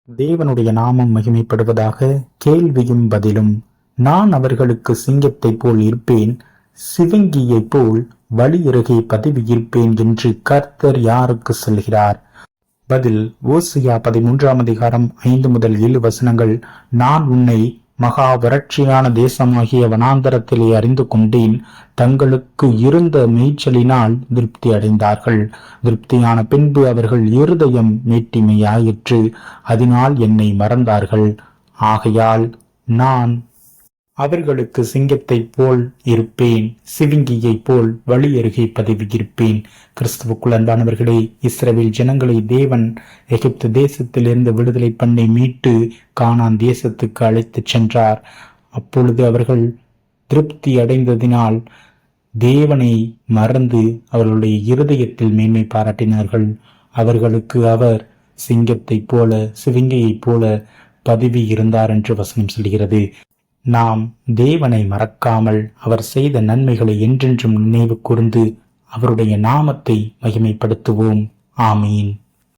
தேவனுடைய நாமம் மகிமைப்படுவதாக. கேள்வியும் பதிலும். நான் அவர்களுக்கு சிங்கத்தைப் போல் இருப்பேன், சிவங்கியைப் போல் வழியருகே பதவி இருப்பேன் என்று கர்த்தர் யாருக்கு சொல்கிறார்? பதில்: ஓசியா 13:5-7 நான் உன்னை மகா வறட்சியான தேசமாகிய வனாந்தரத்திலே அறிந்து கொண்டேன். தங்களுக்கு இருந்த மேய்ச்சலினால் திருப்தி அடைந்தார்கள். திருப்தியான பின்பு அவர்கள் இருதயம் மேட்டிமையாயிற்று, அதனால் என்னை மறந்தார்கள். ஆகையால் நான் அவர்களுக்கு சிங்கத்தைப் போல் இருப்பேன், சிவிங்கியைப் போல் வழியருகே பதவி இருப்பேன். கிறிஸ்துவுக்குள் அன்பானவர்களே, இஸ்ரவேல் ஜனங்களை தேவன் எகிப்து தேசத்திலிருந்து விடுதலை பண்ணி மீட்டு கானான் தேசத்துக்கு அழைத்துச் சென்றார். அப்பொழுது அவர்கள் திருப்தி அடைந்ததினால் தேவனை மறந்து அவர்களுடைய இருதயத்தில் மேன்மை பாராட்டினார்கள். அவர்களுக்கு அவர் சிங்கத்தைப் போல சிவிங்கியைப் போல பதவி இருந்தார் என்று வசனம் சொல்கிறது. நாம் தேவனை மறக்காமல் அவர் செய்த நன்மைகளை என்றென்றும் நினைவு கூர்ந்து அவருடைய நாமத்தை மகிமைப்படுத்துவோம். ஆமீன்.